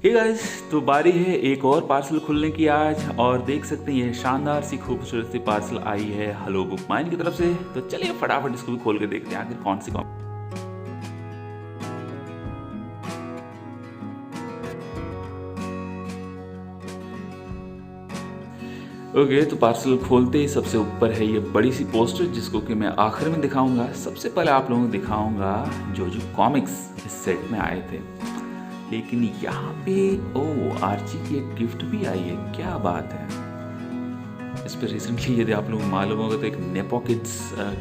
Hey guys, तो बारी है एक और पार्सल खुलने की आज। और देख सकते हैं ये शानदार सी खूबसूरत सी पार्सल आई है हेलो बुक माइन की तरफ से। तो चलिए फटाफट इसको भी खोल के देखते हैं आखिर कौन सी ओके। तो पार्सल खोलते ही सबसे ऊपर है ये बड़ी सी पोस्टर, जिसको कि मैं आखिर में दिखाऊंगा। सबसे पहले आप लोगों को दिखाऊंगा जो जो कॉमिक्स इस सेट में आए थे। लेकिन यहाँ पे आर्ची की एक गिफ्ट भी आई है, क्या बात है। इस पर रिसेंटली यदि आप लोगों को मालूम होगा तो एक नेपो किड्स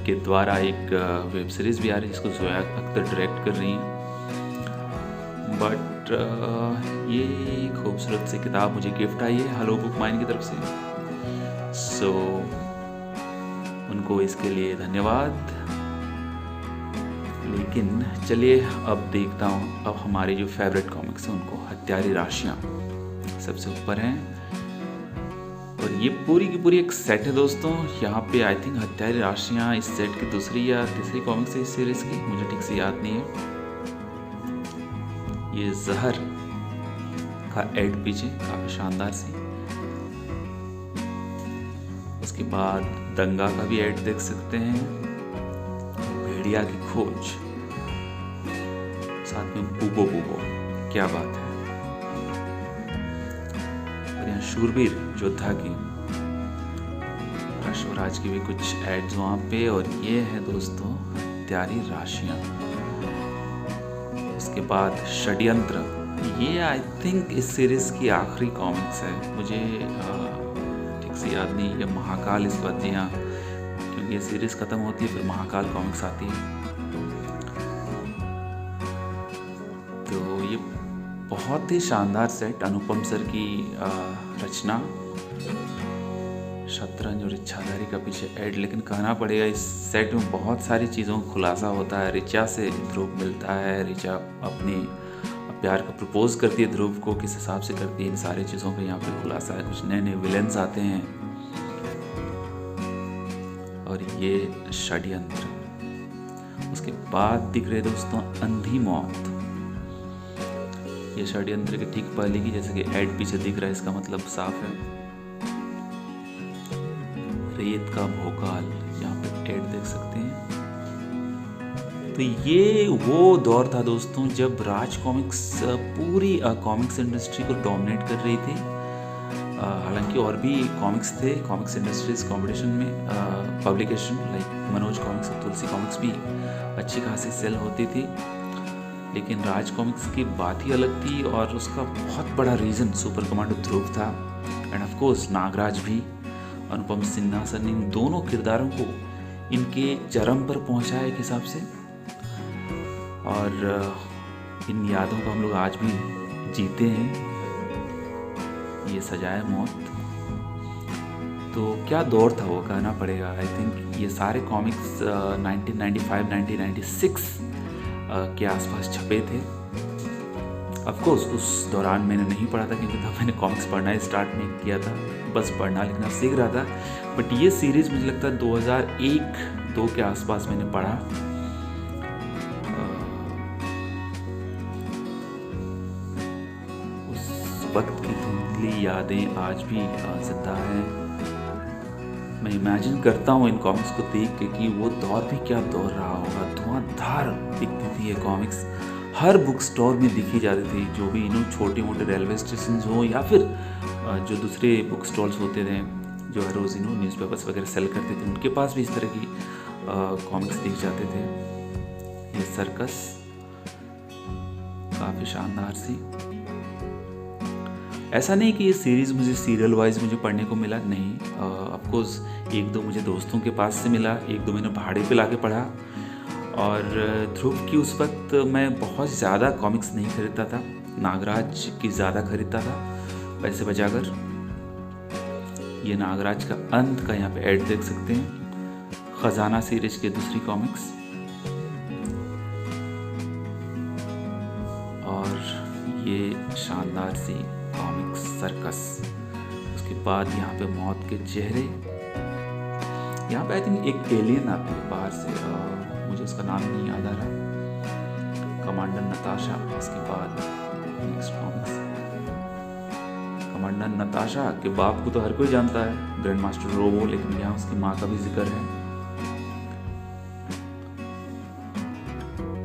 के द्वारा एक वेब सीरीज भी आ रही है जिसको जोया अख्तर डायरेक्ट कर रही हैं। बट ये खूबसूरत सी किताब मुझे गिफ्ट आई है हेलो बुक माइन की तरफ से। सो उनको इसके लिए धन्यवाद। लेकिन चलिए अब देखता हूँ अब हमारे जो फेवरेट कॉमिक्स हैं उनको। हत्यारी राशियाँ सबसे ऊपर हैं और ये पूरी की पूरी एक सेट है दोस्तों। यहाँ पे आई थिंक हत्यारी राशियाँ इस सेट की दूसरी या तीसरी कॉमिक्स है इस सीरीज की, मुझे ठीक से याद नहीं है। ये जहर का एड पीछे काफी शानदार सी। उसके बाद दंगा का भी एड देख सकते हैं, भेड़िया की खोज, साथ में बूबो बूबो, क्या बात है। और यहाँ शूरवीर योद्धा की, राज की भी कुछ एड्स वहां पे। और ये है दोस्तों हत्यारी राशियां। उसके बाद षड्यंत्र, ये आई थिंक इस सीरीज की आखिरी कॉमिक्स है, मुझे ठीक से याद नहीं। ये महाकाल इस बात जी, हाँ, क्योंकि ये सीरीज खत्म होती है फिर महाकाल कॉमिक्स आती है। तो ये बहुत ही शानदार सेट, अनुपम सर की रचना। शतरंज और इच्छाधारी का पीछे ऐड। लेकिन कहना पड़ेगा इस सेट में बहुत सारी चीज़ों का खुलासा होता है। ऋचा से ध्रुव मिलता है, ऋचा अपनी प्यार का प्रपोज करती है ध्रुव को, किस हिसाब से करती है, इन सारी चीज़ों का यहाँ पे खुलासा है। कुछ नए नए विलेंस आते हैं। और ये षड्यंत्र। उसके बाद दिख रहे दोस्तों अंधी मौत। ये षड्यंत्र के ठीक पहले की, जैसे कि एड पीछे दिख रहा है, इसका मतलब साफ है। रेत का भोकाल, यहाँ पे एड देख सकते हैं। तो ये वो दौर था दोस्तों जब राज कॉमिक्स पूरी कॉमिक्स इंडस्ट्री को डोमिनेट कर रही थी। हालांकि और भी कॉमिक्स थे कॉमिक्स इंडस्ट्रीज कंपटीशन में, पब्लिकेशन लाइक मनोज कॉमिक्स और तुलसी कॉमिक्स भी अच्छी खासी सेल होती थी। लेकिन राज कॉमिक्स की बात ही अलग थी और उसका बहुत बड़ा रीज़न सुपर कमांडो ध्रुव था। एंड ऑफ कोर्स नागराज भी। अनुपम सिन्हा सर ने इन दोनों किरदारों को इनके चरम पर पहुंचाया एक हिसाब से। और इन यादों को हम लोग आज भी जीते हैं। ये सजाए मौत, तो क्या दौर था वो, कहना पड़ेगा। आई थिंक ये सारे कॉमिक्स 1995 1996 के आसपास छपे थे। ऑफ कोर्स उस दौरान मैंने नहीं पढ़ा था, क्योंकि तब मैंने कॉमिक्स पढ़ना स्टार्ट नहीं किया था, बस पढ़ना लिखना सीख रहा था। बट ये सीरीज मुझे लगता है 2001-2 के आसपास मैंने पढ़ा। उस वक्त की धुंधली यादें आज भी जिंदा हैं। मैं इमेजिन करता हूँ इन कॉमिक्स को देख के कि वो दौर भी क्या दौर रहा होगा। धुआंधार दिखती थी ये कॉमिक्स, हर बुक स्टोर में दिखी जाती थी। जो भी छोटे मोटे रेलवे स्टेशन हो या फिर जो दूसरे बुक स्टॉल्स होते थे जो हर रोज़ न्यूज़पेपर्स वगैरह सेल करते थे, उनके पास भी इस तरह की कॉमिक्स दिख जाते थे। ये सर्कस काफ़ी शानदार सी। ऐसा नहीं कि ये सीरीज़ मुझे सीरियल वाइज मुझे पढ़ने को मिला, नहीं। ऑफ कोर्स एक दो मुझे दोस्तों के पास से मिला, एक दो मैंने भाड़े पे लाके पढ़ा। और ध्रुव की उस वक्त मैं बहुत ज़्यादा कॉमिक्स नहीं खरीदता था, नागराज की ज़्यादा खरीदता था पैसे बचाकर। ये नागराज का अंत का यहाँ पे ऐड देख सकते हैं, खजाना सीरीज के दूसरी कॉमिक्स। और ये शानदार सी कॉमिक्स सर्कस। उसके बाद यहाँ पे मौत के चेहरे। यहाँ पे आई थिंक एक एलियन आती है बाहर से, मुझे उसका नाम नहीं याद आ रहा, कमांडर नताशा। उसके बाद नेक्स्ट कॉमिक्स कमांडर नताशा के बाप को तो हर कोई जानता है, ग्रैंड मास्टर रोबो, लेकिन यहाँ उसकी माँ का भी जिक्र है।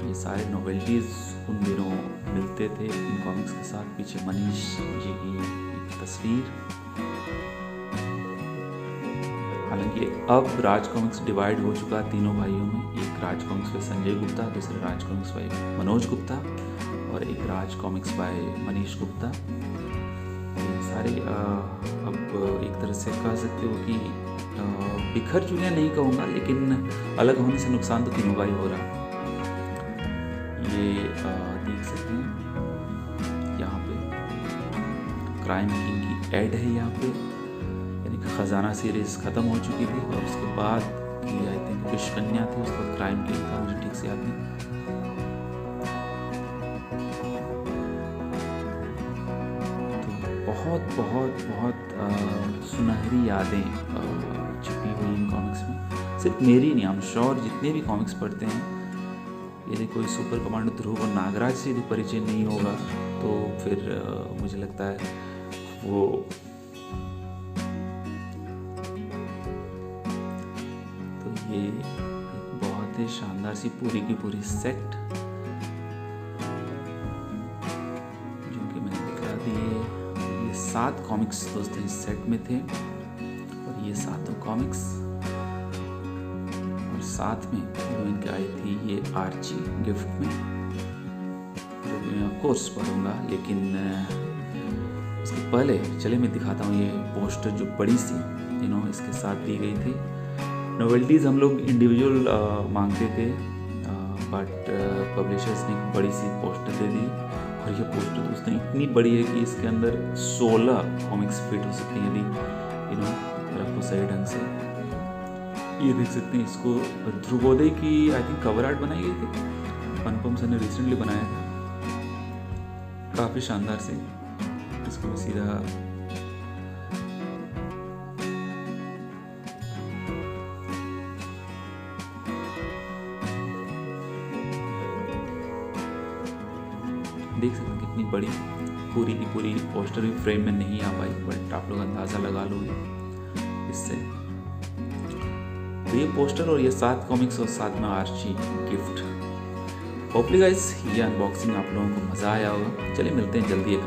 ये सारे नोवेल्टीज उन दिनों मिलते थे इन कॉमिक्स के साथ। पीछे मनीष जी की एक तस्वीर। हालांकि अब राज कॉमिक्स डिवाइड हो चुका है तीनों भाइयों में। एक राज कॉमिक्स बाय संजय गुप्ता, दूसरे राज कॉमिक्स बाय मनोज गुप्ता और एक राज कॉमिक्स बाय मनीष गुप्ता। ये सारे अब एक तरह से कह सकते हो कि बिखर चुके नहीं कहूँगा, लेकिन अलग होने से नुकसान तो तीनों का ही हो रहा। ये देख सकते हैं यहाँ पे क्राइम किंग की एड है यहाँ पे, यानी कि खजाना सीरीज खत्म हो चुकी थी और उसके बाद की आई थिंक विश कन्या थी, उसके बाद क्राइम किंग था, मुझे ठीक से याद नहीं। तो बहुत बहुत बहुत सुनहरी यादें छुपी हुई इन कॉमिक्स में। सिर्फ मेरी नहीं, आई एम श्योर जितने भी कॉमिक्स पढ़ते हैं, यदि कोई सुपर कमांडर ध्रुव और नागराज से यदि परिचय नहीं होगा तो फिर मुझे लगता है वो तो ये बहुत ही शानदार सी पूरी की पूरी सेट जो कि मैंने दिखा दिए। ये 7 कॉमिक्स दोस्तों इस सेट में थे और ये 7 कॉमिक्स साथ में हीरोइन की आई थी ये आर्ची गिफ्ट में, जो मैं ऑफ कोर्स पढ़ूंगा। लेकिन उसके पहले चले मैं दिखाता हूँ ये पोस्टर जो बड़ी सी इसके साथ दी गई थी। नोवेल्टीज़ हम लोग इंडिविजुअल मांगते थे, बट पब्लिशर्स ने एक बड़ी सी पोस्टर दे दी और ये पोस्टर दोस्तों इतनी बड़ी है कि इसके अंदर 16 कॉमिक्स फिट हो सकते हैं यदि रखो सही ढंग से। ये देख सकते हैं, इसको ध्रुवोदय की आई थिंक कवर आर्ट बनाई गई थी, अनुपम सर ने रिसेंटली बनाया था, काफ़ी शानदार से। इसको मैं सीधा देख सकते हैं कितनी बड़ी पूरी की पूरी पोस्टर भी फ्रेम में नहीं आ पाई, बट आप लोग अंदाज़ा लगा लोगे इससे। तो ये पोस्टर और ये 7 कॉमिक्स और साथ में आर्ची गिफ्ट। होपफुली गाइस ये अनबॉक्सिंग आप लोगों को मज़ा आया होगा। चलिए मिलते हैं जल्दी एक